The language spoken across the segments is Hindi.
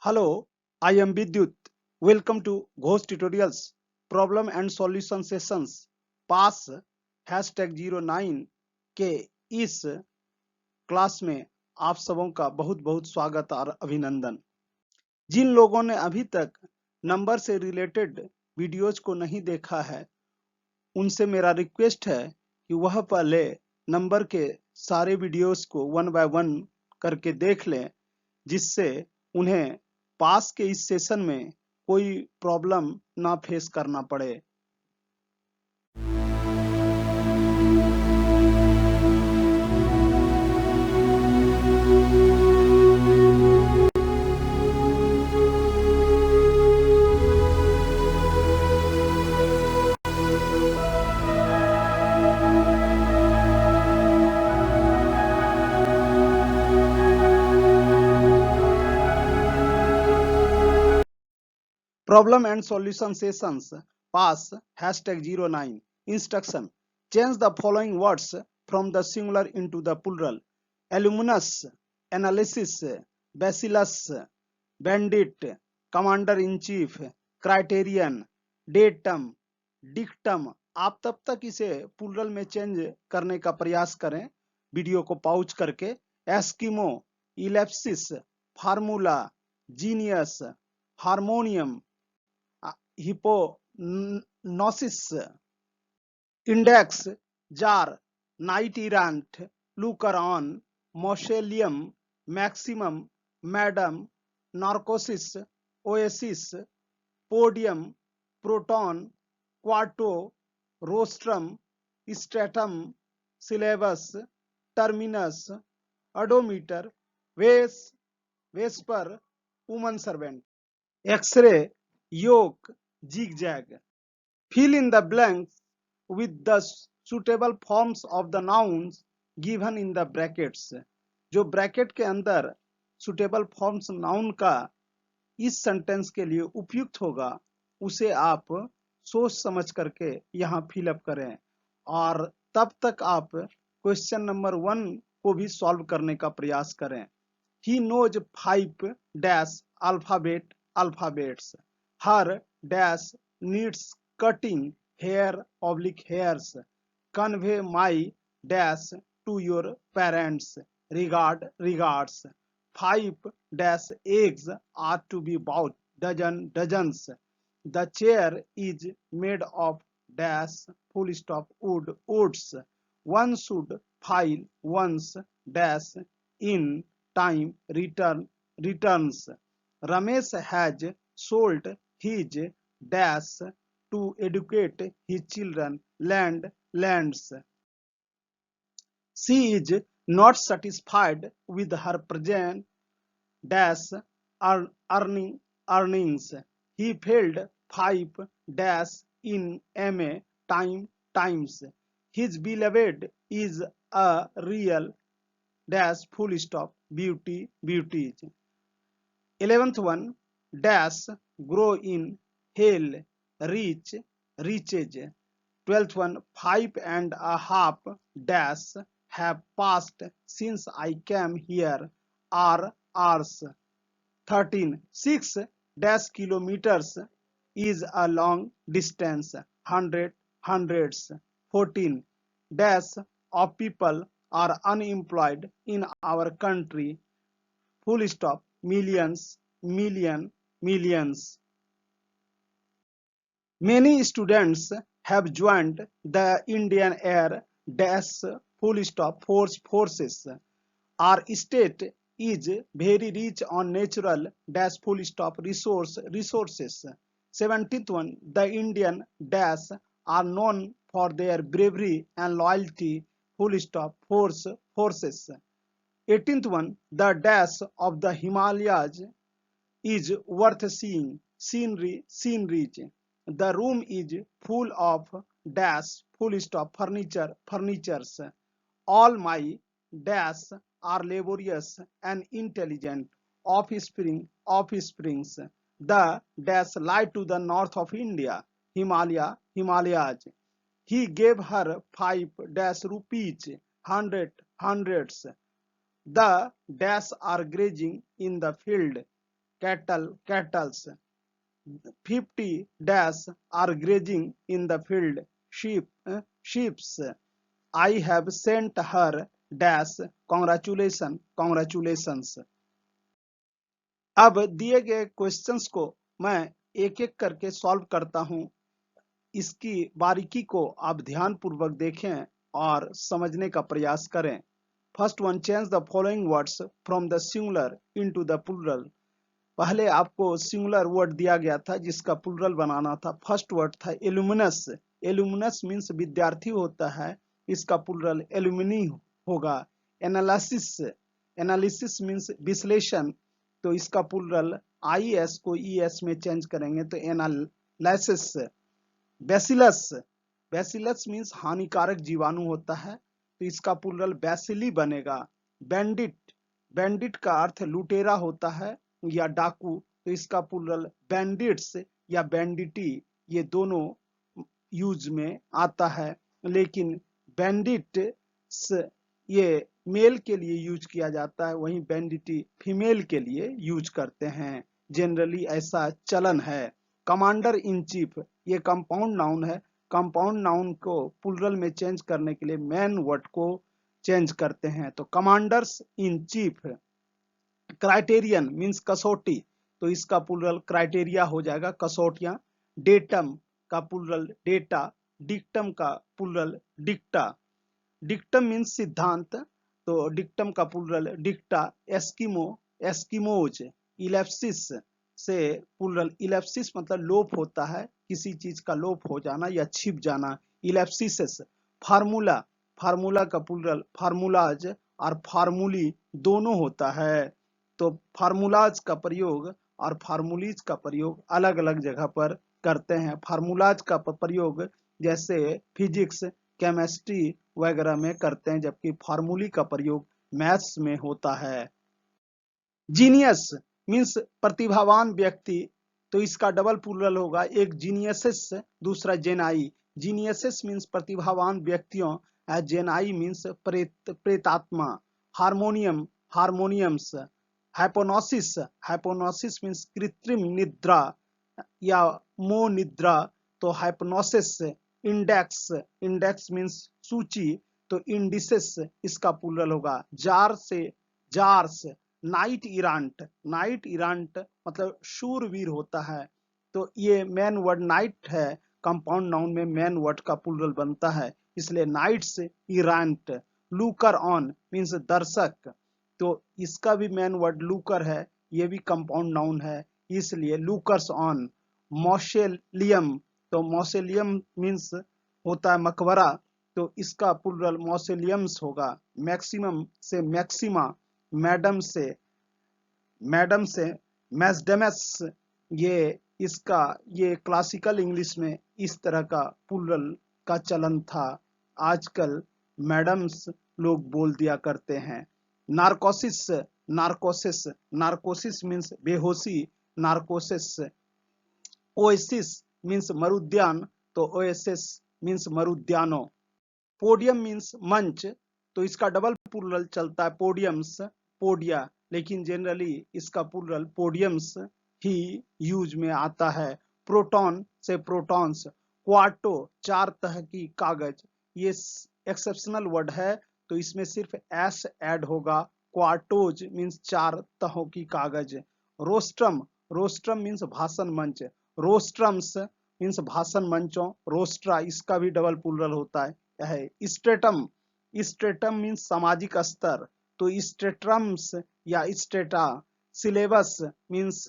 Hello, I am Vidyut. Welcome to Ghost Tutorials Problem and Solution Sessions. पास #09 के इस क्लास में आप सबों का बहुत बहुत स्वागत और अभिनंदन। जिन लोगों ने अभी तक नंबर से रिलेटेड वीडियोज को नहीं देखा है, उनसे मेरा रिक्वेस्ट है कि वह पहले नंबर के सारे वीडियोज को वन बाय वन करके देख लें, जिससे उन्हें पास के इस सेशन में कोई प्रॉब्लम ना फेस करना पड़े। Problem and solution sessions. Pass #09. Instruction. Change the following words from the singular into the plural. Alumnus, analysis, bacillus, bandit, commander-in-chief, criterion, datum, dictum. आप तब तक इसे प्लूरल में चेंज करने का प्रयास करें वीडियो को पॉज करके। Eskimo, ellipsis, formula, genius, harmonium, hypnosis, index, jar, knight errant, looker on, mausoleum, maximum, madam, narcosis, oasis, podium, proton, quarto, rostrum, stratum, syllabus, terminus, odometer, vesper, woman servant, X-ray, yoke, zigzag. Fill in the blanks with the suitable forms of the nouns given in the brackets. जो ब्रैकेट के अंदर सुटेबल फॉर्म्स नाउन का इस सेंटेंस के लिए उपयुक्त होगा, उसे आप सोच समझ करके यहाँ फिलअप करें और तब तक आप क्वेश्चन नंबर 1 को भी सॉल्व करने का प्रयास करें। He knows 5 dash alphabets. Her dash needs cutting hair oblique hairs. Convey my dash to your parents. Regards. 5 dash eggs are to be bought dozens. The chair is made of dash full stop woods. One should file one's dash in time returns. Ramesh has sold his dash to educate his children lands. She is not satisfied with her present dash earnings. He failed 5 dash in MA times. His beloved is a real dash full stop beauties. 11th one, dash grow in hell reaches. 12th one, 5.5 dash have passed since I came here are hours. 13, 6 dash kilometers is a long distance, hundreds. 14, dash of people are unemployed in our country, full stop, millions. Many students have joined the Indian Air dash full stop forces. Our state is very rich on natural dash full stop resources. 17th one, the Indian dash are known for their bravery and loyalty full stop forces. 18th one, the dash of the Himalayas is worth seeing, sceneries. The room is full of dash full stop furnitures. All my dash are laborious and intelligent offsprings. The dash lie to the north of India, Himalayas. He gave her 5 dash rupees, hundreds. The dash are grazing in the field. cattles. 50 dash are grazing in the field. Sheeps. I have sent her dash congratulations. अब दिए गए क्वेश्चंस को मैं एक एक करके सॉल्व करता हूं। इसकी बारीकी को आप ध्यान पूर्वक देखें और समझने का प्रयास करें। First one, change the following words from the singular into the plural. पहले आपको सिंगुलर वर्ड दिया गया था जिसका प्लूरल बनाना था। फर्स्ट वर्ड था एल्यूमिनस। एल्यूमिनस मीन्स विद्यार्थी होता है, इसका प्लूरल एल्यूमिनी होगा। एनालिसिस, एनालिसिस मीन्स विश्लेषण, तो इसका प्लूरल आई एस को ई एस में चेंज करेंगे तो एनालिसिस। बैसिलस, बैसिलस मीन्स हानिकारक जीवाणु होता है, तो इसका प्लूरल बैसिली बनेगा। बैंडिट, बैंडिट का अर्थ लुटेरा होता है या डाकू, तो इसका प्लूरल बैंडिट्स या बैंडिटी, ये दोनों यूज में आता है। लेकिन बैंडिट्स ये मेल के लिए यूज किया जाता है, वहीं बैंडिटी फीमेल के लिए यूज करते हैं। जनरली ऐसा चलन है। कमांडर इन चीफ, ये कंपाउंड नाउन है। कंपाउंड नाउन को प्लूरल में चेंज करने के लिए मैन वर्ड को चेंज करते हैं, तो commanders in chief. Criterion means कसौटी, तो इसका प्लूरल क्राइटेरिया हो जाएगा, कसौटियां। डेटम का प्लूरल डेटा। डिक्टम का प्लूरल डिक्टा। डिक्टम मीन्स सिद्धांत, तो डिक्टम का plural dicta. Eskimo, Eskimos. Ellipsis से प्लूरल, इलेप्सिस मतलब लोप होता है, किसी चीज का लोप हो जाना या छिप जाना, इलेप्सिस। फार्मूला, फार्मूला का प्लूरल फार्मूलाज और फार्मूली दोनों होता है, तो फार्मूलाज का प्रयोग और फार्मूलीज का प्रयोग अलग अलग जगह पर करते हैं। फार्मूलाज का प्रयोग जैसे फिजिक्स, केमिस्ट्री वगैरह में करते हैं, जबकि फार्मूली का प्रयोग मैथ्स में होता है। जीनियस मीन्स प्रतिभावान व्यक्ति, तो इसका डबल प्लूरल होगा, एक जीनियसेस, दूसरा जेनाई। जीनियसेस मीन्स प्रतिभावान व्यक्तियों, जेनाई मीन्स प्रेतात्मा। हार्मोनियम, हार्मोनियम्स। हाइपोनोसिस, हाइपोनोसिस मीन्स कृत्रिम निद्रा या मो निद्रा, तो हाइपोनोसिस। इंडेक्स, इंडेक्स मीन्स सूची, तो इंडिसेस इसका प्लूरल होगा। जार से जार्स। नाइट इरांट, नाइट इरांट मतलब शूरवीर होता है, तो ये मैन वर्ड नाइट है, कंपाउंड नाउन में मैन वर्ड का प्लूरल बनता है, इसलिए नाइट्स इरांट। लूकर ऑन मीन्स दर्शक, तो इसका भी मैन वर्ड लूकर है, ये भी कंपाउंड नाउन है, इसलिए लूकर्स ऑन। मॉसेलियम, तो मॉसेलियम मीन्स होता है मकबरा, तो इसका प्लूरल मॉसेलियम्स होगा। मैक्सिमम से मैक्सिमा, मैडम से मैस्डेमस, ये इसका ये क्लासिकल इंग्लिश में इस तरह का प्लूरल का चलन था, आजकल मैडम्स लोग बोल दिया करते हैं। नार्कोसिस, नार्कोसिस, नार्कोसिस मीन्स बेहोशी, नार्कोसिस। ओएसिस मीन्स मरुद्यान, तो ओएसिस मीन्स मरुद्यानो। पोडियम मीन्स मंच, तो इसका डबल प्लूरल चलता है, पोडियम्स, पोडिया, लेकिन जनरली इसका प्लूरल पोडियम्स ही यूज में आता है। प्रोटॉन से प्रोटॉन्स। क्वार्टो, चार तह की कागज, ये एक्सेप्शनल वर्ड है, तो इसमें सिर्फ एस ऐड होगा। क्वार्टोज मीन्स चार तहों की कागज। रोस्ट्रम, रोस्ट्रम मीन्स भाषण मंच। रोस्ट्रम्स मीन्स भाषण मंचों। रोस्ट्रा, इसका भी डबल प्लूरल होता है। स्ट्रेटम, स्ट्रेटम मीन्स सामाजिक स्तर, तो स्ट्रेटम्स या strata. Syllabus means,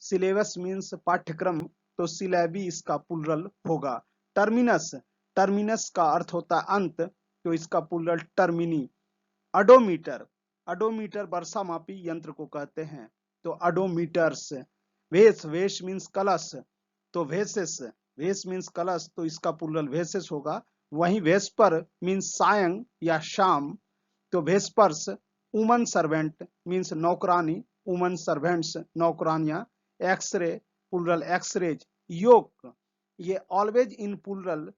syllabus means पाठ्यक्रम, तो सिलेबी इसका प्लूरल होगा। टर्मिनस, टर्मिनस का अर्थ होता है अंत, तो इसका प्लूरल टर्मिनी। अडोमीटर, अडोमीटर वर्षा मापी यंत्र को कहते हैं, तो अडोमीटर्स। वेश, वेश मीन्स कलश, तो वेसेस, वेस मीन्स कलश, तो इसका प्लूरल वेसेस होगा। वहीं वेस्पर मीन्स सायं या शाम, तो वेस्पर्स। वुमन सर्वेंट मीन्स नौकरानी, वुमन सर्वेंट्स नौकरानियां। X-ray plural X-rays. योक, ये ऑलवेज इन प्लूरल,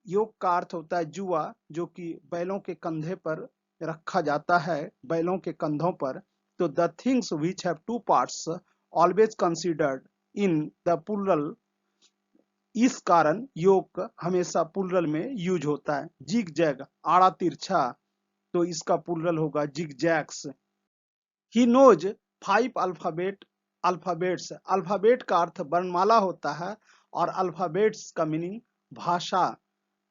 योक का अर्थ होता है जुआ, जो कि बैलों के कंधे पर रखा जाता है, बैलों के कंधों पर। तो the things which have two parts always considered in the plural. इस कारण योग हमेशा प्लूरल में यूज होता है। जिग जैग आड़ा तिरछा, तो इसका प्लूरल होगा zigzags. He knows 5 alphabets. Alphabet का अर्थ वर्णमाला होता है और अल्फाबेट्स का मीनिंग भाषा।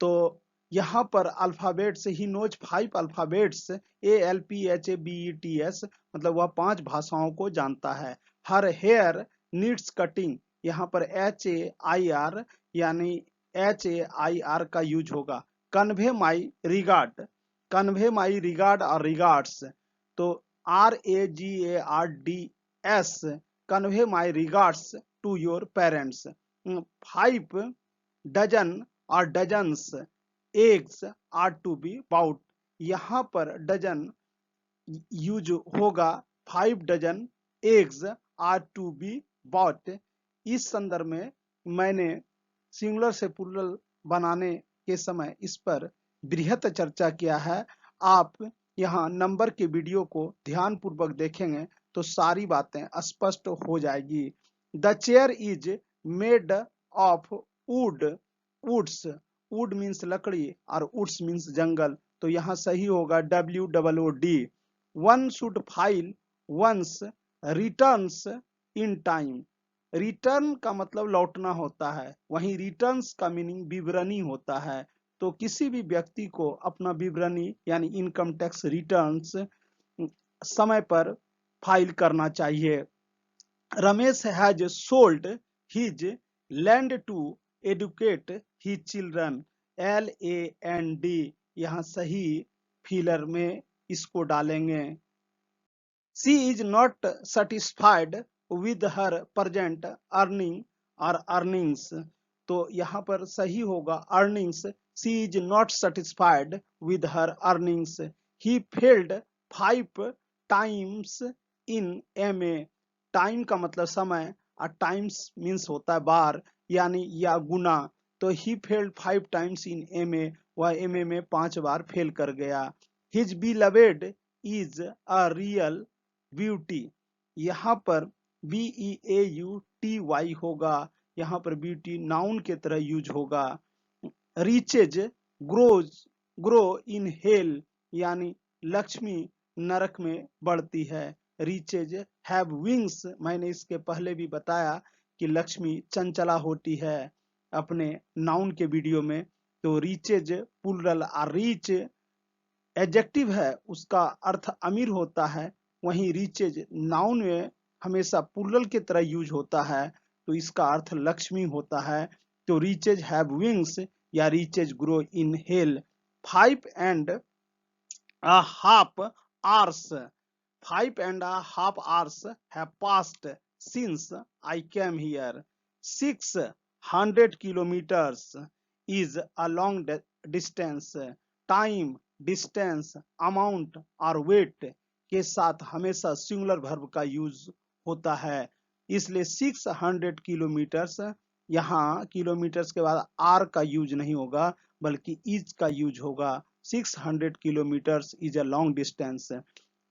तो यहाँ पर alphabets, he knows 5 alphabets, ALPHABETS, मतलब वह 5 भाषाओं को जानता है। हर हेयर नीड्स कटिंग, यहाँ पर HAIR यानी HAIR का यूज होगा। Convey my regard, convey my regard और रिगार्ड्स, तो RAGARDS, convey my regards to your parents. 5 dozen और dozens, eggs are to be bought, यहाँ पर डजन यूज होगा 5 dozen eggs are to be bought. इस संदर्भ में मैंने सिंगुलर से प्लूरल बनाने के समय इस पर बृहत चर्चा किया है। आप यहाँ नंबर के वीडियो को ध्यान पूर्वक देखेंगे तो सारी बातें स्पष्ट हो जाएगी। The chair is made of wood, woods, wood means लकड़ी और वुड्स मीन्स जंगल, तो यहाँ सही होगा WOOD। One should file once returns in time. Return का मतलब लौटना होता है, वहीं रिटर्न्स का मीनिंग विवरणी होता है। तो किसी भी व्यक्ति को अपना विवरणी यानी इनकम टैक्स रिटर्न्स समय पर फाइल करना चाहिए। Ramesh has sold his land to educate his children, LAND, यहाँ सही फिलर में इसको डालेंगे। She is not satisfied with her present earning और अर्निंग्स, तो यहाँ पर सही होगा earnings. She is not satisfied with her earnings. He failed 5 times in MA। Time का मतलब समय और टाइम्स मीन्स होता है बार यानी या गुना, तो ही फेल्ड 5 टाइम्स इन MA, वह MA में 5 बार फेल कर गया। His beloved is a real beauty, यहाँ पर BEAUTY होगा, यहाँ पर ब्यूटी नाउन के तरह यूज होगा। रिचेज ग्रो इन हेल, यानी लक्ष्मी नरक में बढ़ती है। रिचेज हैव विंग्स, मैंने इसके पहले भी बताया कि लक्ष्मी चंचला होती है अपने नाउन के वीडियो में। तो रिचेज प्लूरल और रीच एडजेक्टिव है, उसका अर्थ अमीर होता है, वहीं रिचेज नाउन में हमेशा प्लूरल की तरह यूज होता है, तो इसका अर्थ लक्ष्मी होता है। तो रिचेज हैव विंग्स या riches grow in hell. 5 and a half hours, 5 and a half hours have passed since I came here. 600 kilometers is a long distance. Time, distance, amount और weight के साथ हमेशा सिंगुलर वर्ब का यूज होता है, इसलिए 600 किलोमीटर्स, यहाँ किलोमीटर्स के बाद आर का यूज नहीं होगा बल्कि इज का यूज होगा। 600 kilometers is a long distance.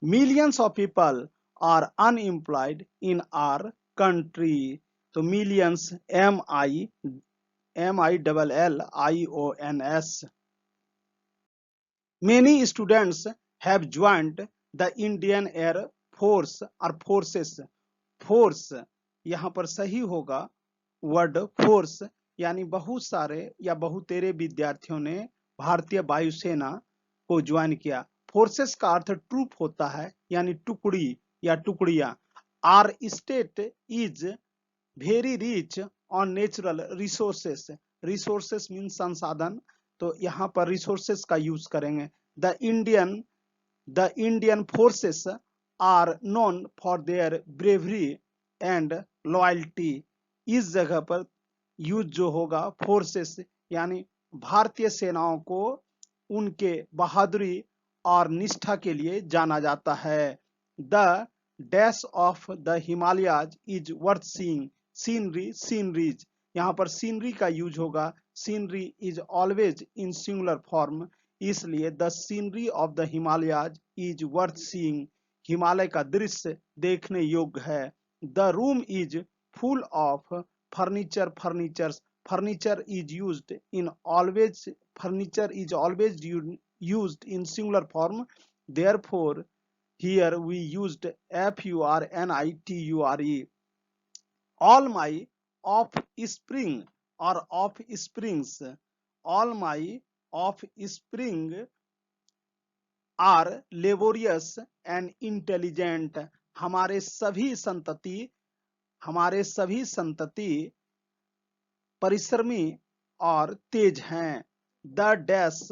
Millions of people are unemployed in our country. तो millions MILLIONS. Many students have joined the Indian Air Force और forces. Force यहाँ पर सही होगा वर्ड फोर्स, यानी बहुत सारे या बहुतेरे विद्यार्थियों ने भारतीय वायुसेना को ज्वाइन किया। फोर्सेस का अर्थ ट्रूप होता है यानी टुकड़ी या टुकड़िया। Our state is very rich on natural resources, resources mean संसाधन, तो यहाँ पर रिसोर्सेस का यूज करेंगे। The Indian forces are known for their bravery and loyalty, इस जगह पर यूज जो होगा फोर्सेस यानी भारतीय सेनाओं को उनके बहादुरी और निष्ठा के लिए जाना जाता है। The dash of the Himalayas is worth seeing, scenery, sceneries, यहाँ पर सीनरी का यूज होगा। Scenery is always in singular form, इसलिए the scenery of the Himalayas is worth seeing, Himalaya का दृश्य देखने योग्य है। The room is full of furniture. Furniture is used in always. Furniture is always used in singular form. Therefore, here we used furniture. All my offspring or offsprings. All my offspring are laborious and intelligent. हमारे सभी संतति हमारे सभी संतति परिश्रमी और तेज हैं. The dash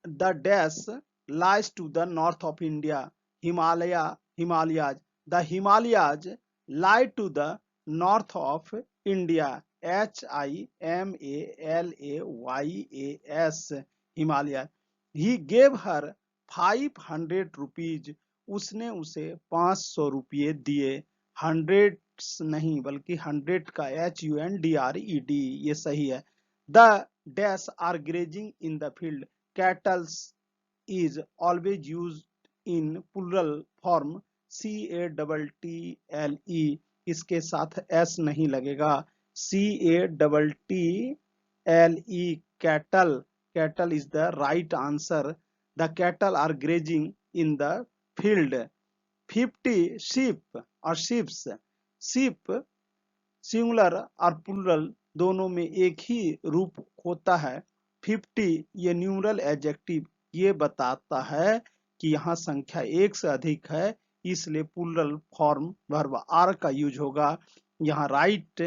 the dash lies to the north of India. Himalayas. The Himalayas lie to the north of India. Himalayas. Himalaya. He gave her 500 rupees. उसने उसे 500 रुपये दिए. 100 नहीं बल्कि 100 का HUNDRED ये सही है. The dash are grazing in the field. Cattle is always used in plural form. CATTLE. इसके साथ S नहीं लगेगा. CATTLE. Cattle. Cattle is the right answer. The cattle are grazing in the field. 50 sheep or sheeps. Sheep singular और प्लूरल दोनों में एक ही रूप होता है. 50 ये न्यूमरल एडजेक्टिव ये बताता है कि यहाँ संख्या एक से अधिक है, इसलिए प्लूरल फॉर्म वर्ब आर का यूज होगा. यहाँ right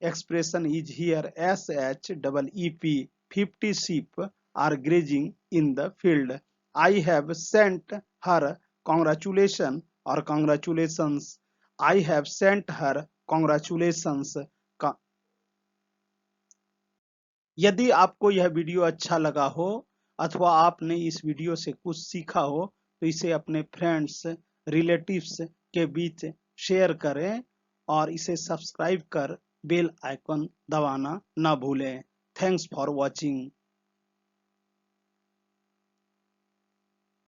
expression is here SHEEP. 50 sheep are grazing in the field. I have sent her congratulations or congratulations. I have sent her congratulations. यदि आपको यह वीडियो अच्छा लगा हो अथवा आपने इस वीडियो से कुछ सीखा हो तो इसे अपने फ्रेंड्स रिलेटिव्स के बीच शेयर करें और इसे सब्सक्राइब कर बेल आइकन दबाना ना भूलें. Thanks for watching.